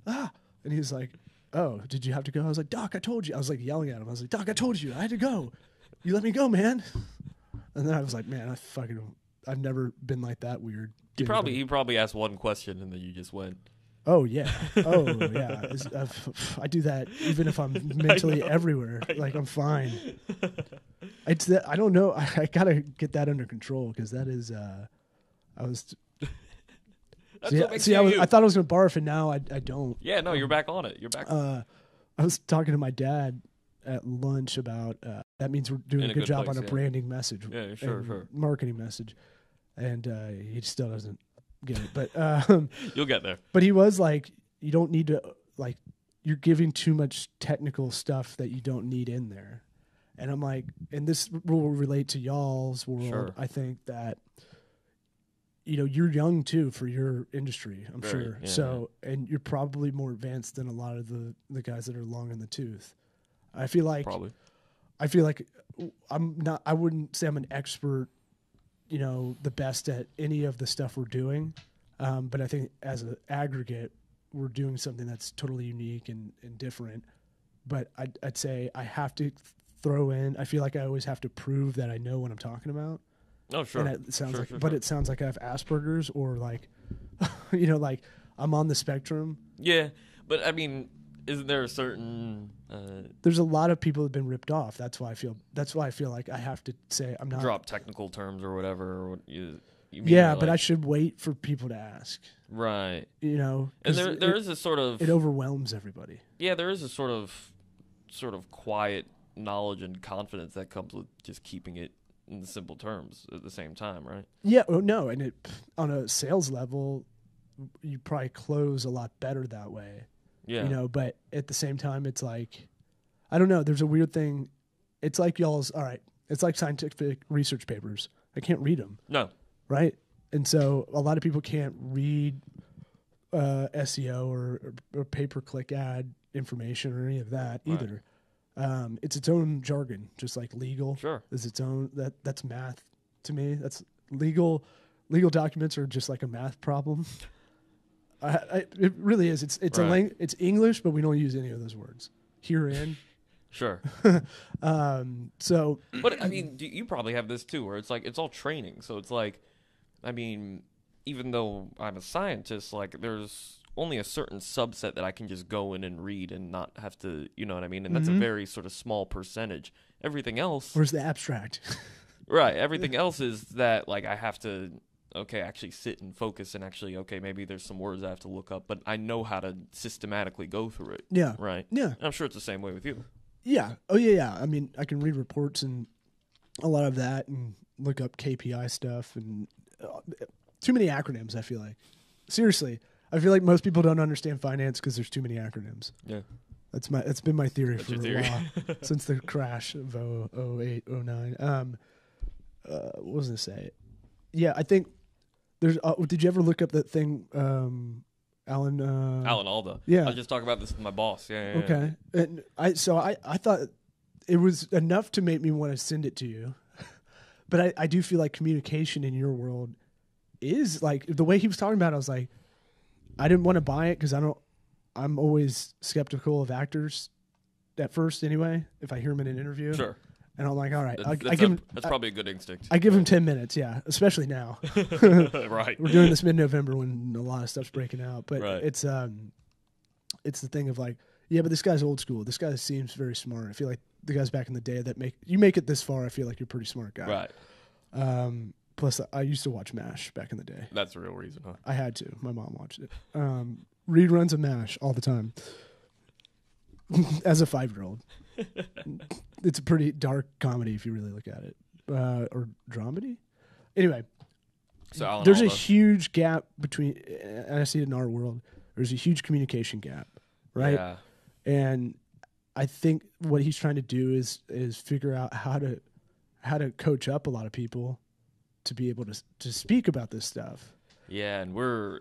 Ah. And he was like, oh, did you have to go? I was like, Doc, I told you. I was like yelling at him. I was like, Doc, I told you. I had to go. You let me go, man. And then I was like, man, I've never been like that weird. He probably asked one question and then you just went. Oh yeah. I do that even if I'm mentally everywhere. Like I'm fine. It's that I don't know. I gotta get that under control because that is. I was. I thought I was gonna barf and now I don't. Yeah, no, you're back on it. You're back. I was talking to my dad at lunch about that means we're doing a good job on a branding message. Yeah, sure. Marketing message, and he still doesn't get it, but you'll get there. But he was like, you don't need to like, you're giving too much technical stuff that you don't need in there, and I'm like, and this will relate to y'all's world. Sure. I think that. You know, you're young too for your industry, I'm sure. Yeah. So, and you're probably more advanced than a lot of the guys that are long in the tooth. I feel like I wouldn't say I'm an expert, you know, the best at any of the stuff we're doing. But I think as an aggregate, we're doing something that's totally unique and different. But I'd say I have to throw in, I feel like I always have to prove that I know what I'm talking about. Oh, sure. And it sounds it sounds like I have Asperger's or like, you know, like I'm on the spectrum. Yeah. But I mean, isn't there a certain, there's a lot of people that have been ripped off. That's why I feel like I have to say I'm not. Drop technical terms or whatever. Or what you mean yeah, but I should wait for people to ask. Right. You know. And there is a sort of. It overwhelms everybody. Yeah, there is a sort of quiet knowledge and confidence that comes with just keeping it in the simple terms at the same time, right? Yeah, no, and on a sales level, you probably close a lot better that way. Yeah. You know, but at the same time, it's like, I don't know, there's a weird thing. It's like it's like scientific research papers. I can't read them. No. Right? And so a lot of people can't read SEO or pay-per-click ad information or any of that either. Right. It's its own jargon, just like legal. Sure, is its own. That's math to me. That's legal documents are just like a math problem. It really is. It's it's English, but we don't use any of those words herein. Sure. So, but I mean, you probably have this too, where it's like it's all training. So it's like, I mean, even though I'm a scientist, like there's only a certain subset that I can just go in and read and not have to, you know what I mean? And that's a very sort of small percentage. Everything else... Where's the abstract? Right. Everything else is that, like, I have to, actually sit and focus and actually, maybe there's some words I have to look up, but I know how to systematically go through it. Yeah. Right? Yeah. And I'm sure it's the same way with you. Yeah. Oh, yeah. I mean, I can read reports and a lot of that and look up KPI stuff and too many acronyms, I feel like. Seriously. I feel like most people don't understand finance because there's too many acronyms. Yeah. That's been my theory That's for a while, since the crash of 08, 09. What was I going to say? Yeah, I think there's... did you ever look up that thing, Alan Alda? Yeah. I was just talking about this with my boss. Yeah. Okay. And I thought it was enough to make me want to send it to you. But I do feel like communication in your world is like... The way he was talking about it, I was like... I didn't want to buy it because I'm always skeptical of actors at first anyway, if I hear them in an interview. Sure. And I'm like, all right. That's probably a good instinct. I give him 10 minutes, yeah, especially now. Right. We're doing this mid-November when a lot of stuff's breaking out. But right. It's the thing of like, yeah, but this guy's old school. This guy seems very smart. I feel like the guys back in the day that make it this far, I feel like you're a pretty smart guy. Right. Plus, I used to watch MASH back in the day. That's the real reason, huh? I had to. My mom watched it. Reruns of MASH all the time. As a 5-year-old. It's a pretty dark comedy if you really look at it. Or dramedy? Anyway. So there's a huge gap between, and I see it in our world, there's a huge communication gap, right? Yeah. And I think what he's trying to do is figure out how to coach up a lot of people to be able to speak about this stuff. Yeah, and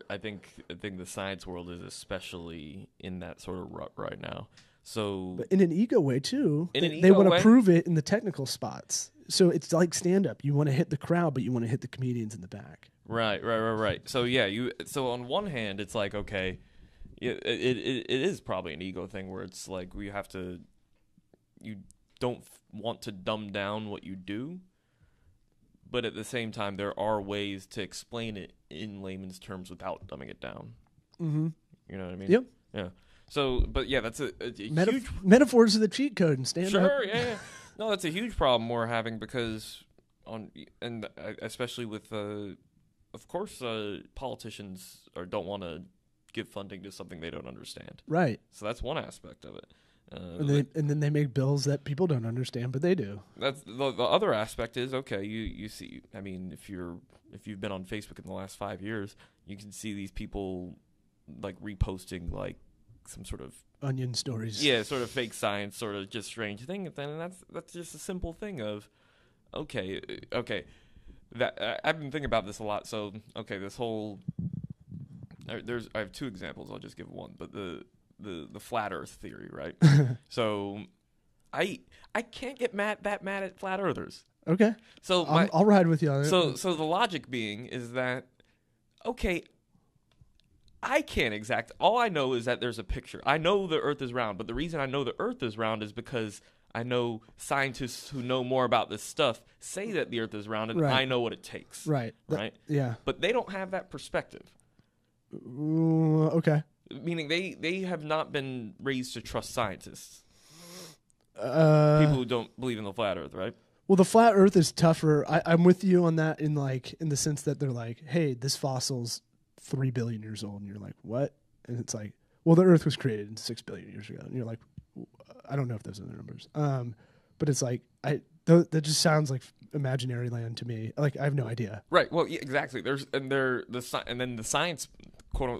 I think the science world is especially in that sort of rut right now. So, but in an ego way too. They want to prove it in the technical spots. So it's like stand up. You want to hit the crowd, but you want to hit the comedians in the back. Right. So yeah, so on one hand, it's like, okay, it is probably an ego thing where it's like you don't want to dumb down what you do, but at the same time, there are ways to explain it in layman's terms without dumbing it down. Mm-hmm. You know what I mean? Yep. Yeah. So, but yeah, that's a huge metaphors of the cheat code and stand up. Sure, yeah. No, that's a huge problem we're having because especially with of course politicians don't want to give funding to something they don't understand. Right. So that's one aspect of it. And then they make bills that people don't understand, but they do. That's the other aspect is, okay, you see, I mean, if you've been on Facebook in the last 5 years, you can see these people like reposting like some sort of onion stories. Yeah, sort of fake science, sort of just strange thing. And that's just a simple thing of, okay. That I've been thinking about this a lot. So, okay, this whole I have 2 examples. I'll just give one, but the flat Earth theory, right? So, I can't get mad at flat earthers. Okay. So I'll ride with you on it. So the logic being is that, okay, I can't all I know is that there's a picture. I know the Earth is round, but the reason I know the Earth is round is because I know scientists who know more about this stuff say that the Earth is round, and right. I know what it takes. Right. Right? Yeah. But they don't have that perspective. Okay. Meaning they have not been raised to trust scientists. People who don't believe in the flat Earth, right? Well, the flat Earth is tougher. I'm with you on that in the sense that they're like, hey, this fossil's 3 billion years old, and you're like, what? And it's like, well, the Earth was created 6 billion years ago, and you're like, I don't know if those are the numbers. But it's like that just sounds like imaginary land to me. Like I have no idea. Right. Well, yeah, exactly. And then the science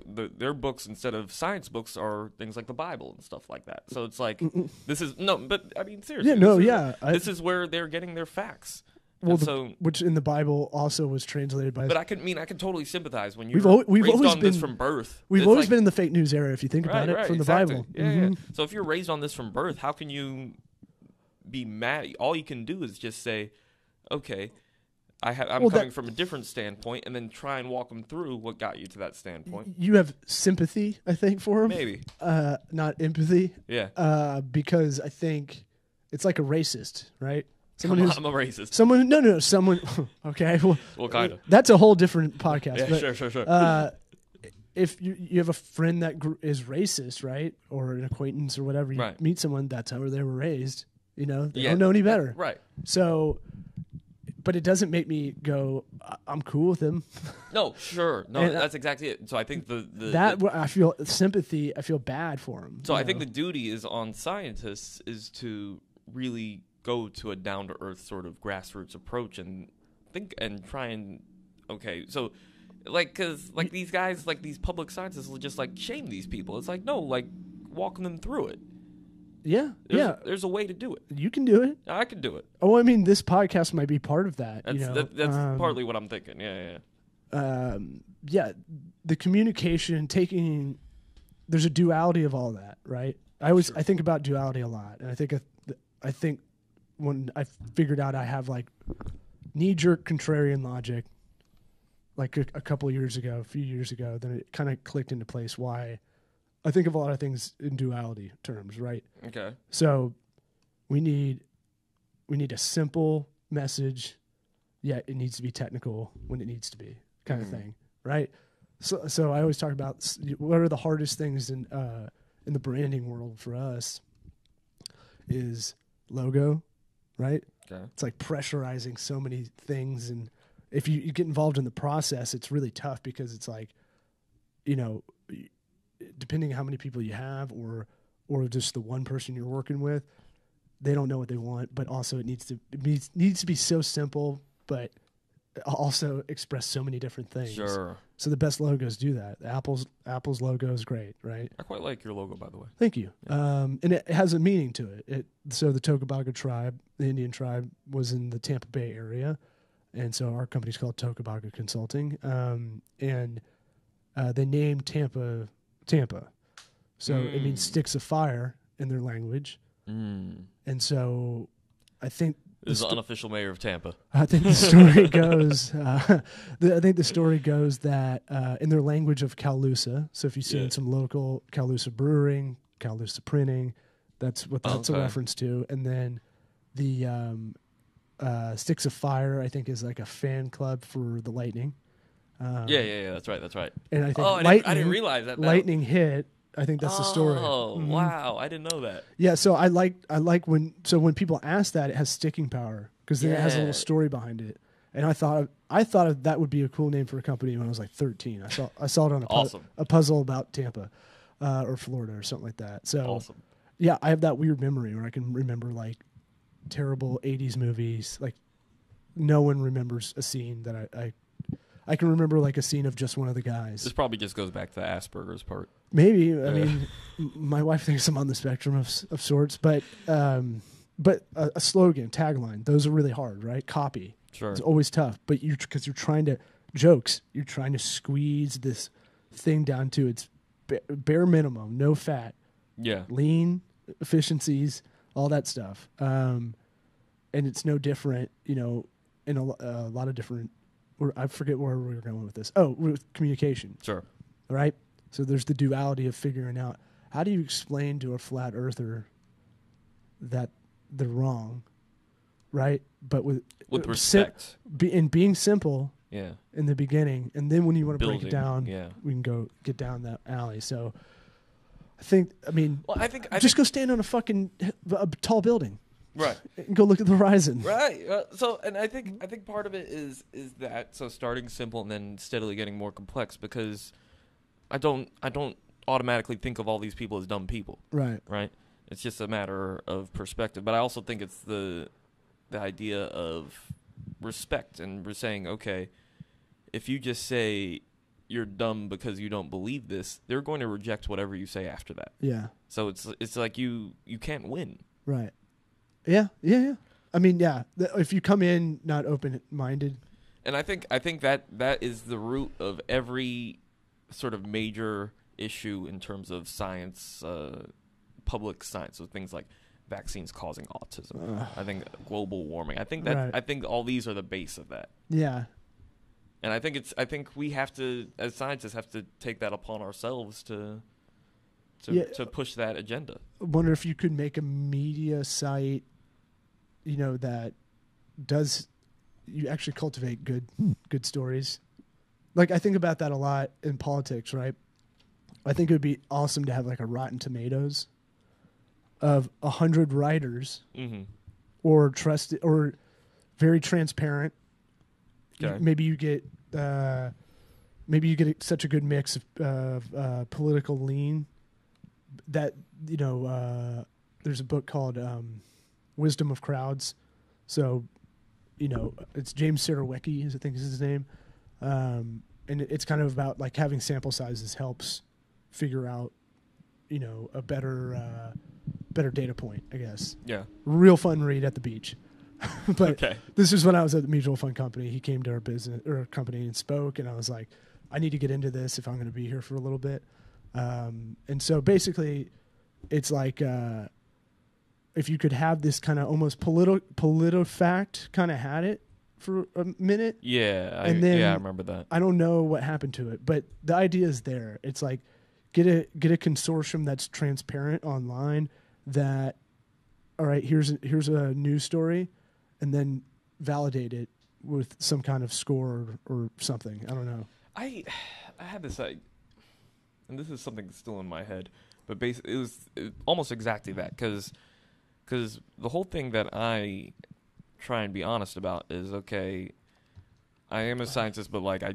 their books instead of science books are things like the Bible and stuff like that. So it's like this is but I mean seriously. Yeah. No. Yeah. This is where they're getting their facts. Well, which in the Bible also was translated by. But I can totally sympathize when we've raised always on been this from birth. We've always been in the fake news era, if you think about it, from exactly. the Bible. Yeah, yeah. So if you're raised on this from birth, how can you be mad? All you can do is just say, "Okay, I'm coming from a different standpoint," and then try and walk them through what got you to that standpoint. You have sympathy, I think, for him. Maybe. Not empathy. Yeah. Because I think it's like a racist, right? I'm a racist. Someone. Okay. Well, kind of. That's a whole different podcast. Yeah, but, sure. If you have a friend that is racist, right, or an acquaintance or whatever, you meet someone, that's how they were raised. You know, they don't know any better. Right. So, but it doesn't make me go, I'm cool with him. No, sure. No, that's exactly it. So I think I feel sympathy. I feel bad for him. So I think the duty is on scientists is to really go to a down-to-earth sort of grassroots approach and think and try and so because these guys, like these public scientists will just like shame these people. It's like, no, like walking them through it. There's a way to do it. You can do it. I can do it. Oh, I mean, this podcast might be part of that. That's partly what I'm thinking. Yeah. The communication, there's a duality of all that, right? I think about duality a lot, and I think when I figured out I have like knee-jerk contrarian logic, like a few years ago, then it kind of clicked into place why I think of a lot of things in duality terms, right? Okay. So we need a simple message, yet it needs to be technical when it needs to be, kind of thing, right? So I always talk about what are the hardest things in the branding world for us is logo, right? Okay. It's like pressurizing so many things, and if you get involved in the process, it's really tough because it's like, you know, depending on how many people you have or just the one person you're working with, they don't know what they want, but also it needs to be so simple, but also express so many different things. Sure. So the best logos do that. Apple's logo is great, right? I quite like your logo, by the way. Thank you. Yeah. And it has a meaning to it. So the Tocobaga tribe, the Indian tribe, was in the Tampa Bay area, and so our company's called Tocobaga Consulting. And they named Tampa. So it means sticks of fire in their language. And so I think this is the unofficial mayor of Tampa. I think the story goes. I think the story goes that in their language of Calusa. So if you see in some local Calusa brewing, Calusa printing, that's what that's a reference to. And then the Sticks of Fire, I think, is like a fan club for the Lightning. Yeah. That's right. And I think I didn't realize that. Lightning hit. I think that's the story. Oh, wow. I didn't know that. Yeah, so I like when people ask that, it has sticking power because then it has a little story behind it. And I thought that would be a cool name for a company when I was like 13. I saw it on a puzzle about Tampa or Florida or something like that. So awesome. Yeah, I have that weird memory where I can remember like terrible 80s movies. Like no one remembers a scene that I can remember like a scene of just one of the guys. This probably just goes back to the Asperger's part. Maybe. I mean, my wife thinks I'm on the spectrum of sorts, but a slogan, tagline, those are really hard, right? Copy. Sure. It's always tough, but because you're trying to squeeze this thing down to its bare minimum, no fat. Yeah. Lean, efficiencies, all that stuff. And it's no different, you know, in a lot of different, I forget where we were going with this. Oh, with communication. Sure. All right. So there's the duality of figuring out how do you explain to a flat earther that they're wrong, right? But with respect, being simple, in the beginning, and then when you want to break it down, we can go get down that alley. So I think just go stand on a tall building. Right. And go look at the horizon. Right. And I think part of it is that starting simple and then steadily getting more complex, because I don't automatically think of all these people as dumb people. Right. Right. It's just a matter of perspective. But I also think it's the idea of respect, and we're saying, okay, if you just say you're dumb because you don't believe this, they're going to reject whatever you say after that. Yeah. So it's like you can't win. Right. Yeah. I mean, if you come in not open-minded. And I think that is the root of every sort of major issue in terms of science, public science, so things like vaccines causing autism. I think global warming. I think I think all these are the base of that. Yeah. And I think we have to, as scientists, have to take that upon ourselves to push that agenda. I wonder if you could make a media site, you know, that you actually cultivate good stories. Like, I think about that a lot in politics, right? I think it would be awesome to have like a Rotten Tomatoes of 100 writers, or trusted or very transparent. Okay. Maybe you get such a good mix of political lean that, you know, there's a book called Wisdom of Crowds. So, you know, it's James Sarawicki, I think is his name. And it's kind of about like having sample sizes helps figure out, you know, a better data point, I guess. Yeah. Real fun read at the beach. But okay. This is when I was at the mutual fund company. He came to our business or our company and spoke, and I was like, I need to get into this if I'm going to be here for a little bit. And so basically it's like, if you could have this kind of almost PolitiFact kind of had it for a minute. Yeah. And then I remember that. I don't know what happened to it, but the idea is there. It's like, get a consortium that's transparent online that, all right, here's a news story, and then validate it with some kind of score or something. I don't know. I had this, and this is something that's still in my head, but basically it was almost exactly that, because the whole thing that I try and be honest about is, okay, I am a scientist, but like I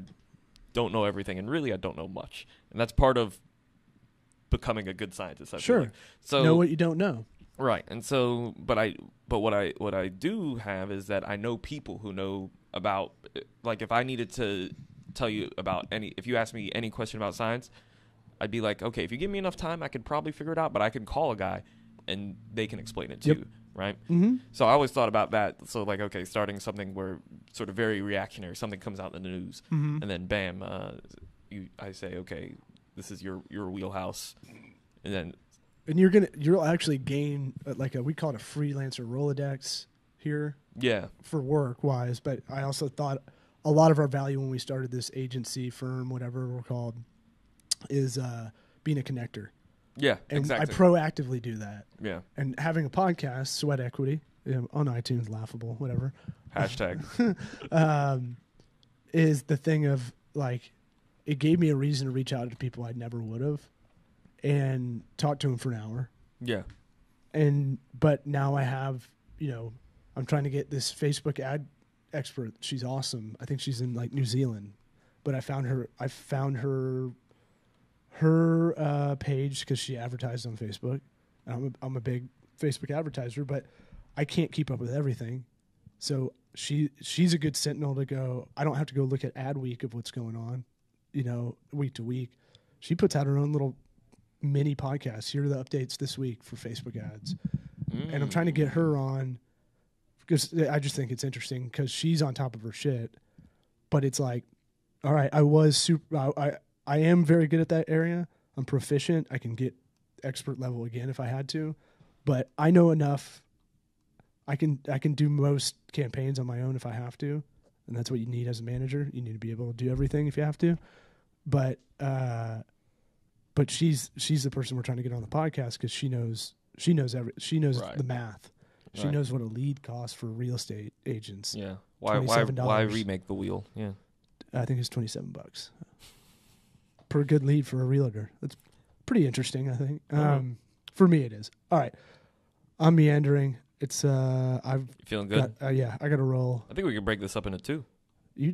don't know everything, and really I don't know much, and that's part of becoming a good scientist. I feel like. So know what you don't know. Right. And so but what I do have is that I know people who know about, like, if I needed to tell you about if you ask me any question about science, I'd be like, okay, if you give me enough time, I could probably figure it out, but I can call a guy and they can explain it too. Right. Mm-hmm. So I always thought about that. So like, okay, starting something where sort of very reactionary, something comes out in the news, mm-hmm. and then bam, I say, okay, this is your wheelhouse, and then. And you'll actually gain we call it a freelancer Rolodex here. Yeah. For work wise, but I also thought a lot of our value when we started this agency firm, whatever we're called, is being a connector. Yeah, and exactly. I proactively do that. Yeah. And having a podcast, Sweat Equity, on iTunes, laughable, whatever. Hashtag. Is the thing of like, it gave me a reason to reach out to people I never would have and talk to them for an hour. Yeah. But now I have, I'm trying to get this Facebook ad expert. She's awesome. I think she's in like New Zealand, but I found her page because she advertised on Facebook. And I'm a big Facebook advertiser, but I can't keep up with everything. So she's a good sentinel to go. I don't have to go look at ad week of what's going on, week to week. She puts out her own little mini podcast. Here are the updates this week for Facebook ads. And I'm trying to get her on because I just think it's interesting because she's on top of her shit. But it's like, all right, I am very good at that area. I'm proficient. I can get expert level again if I had to, but I know enough. I can do most campaigns on my own if I have to, and that's what you need as a manager. You need to be able to do everything if you have to. But she's the person we're trying to get on the podcast because she knows right. The math. She right. knows what a lead costs for real estate agents. Yeah. Why remake the wheel? Yeah. I think it's $27 per good lead for a realtor. That's pretty interesting, I think. For me, it is. All right. I'm meandering. It's you feeling good? Yeah, I got to roll. I think we can break this up into two. You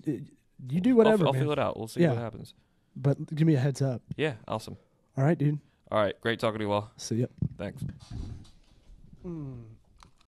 do whatever. I'll man. feel it out. We'll see what happens. But give me a heads up. Yeah, awesome. All right, dude. All right, great talking to you all. See ya. Thanks.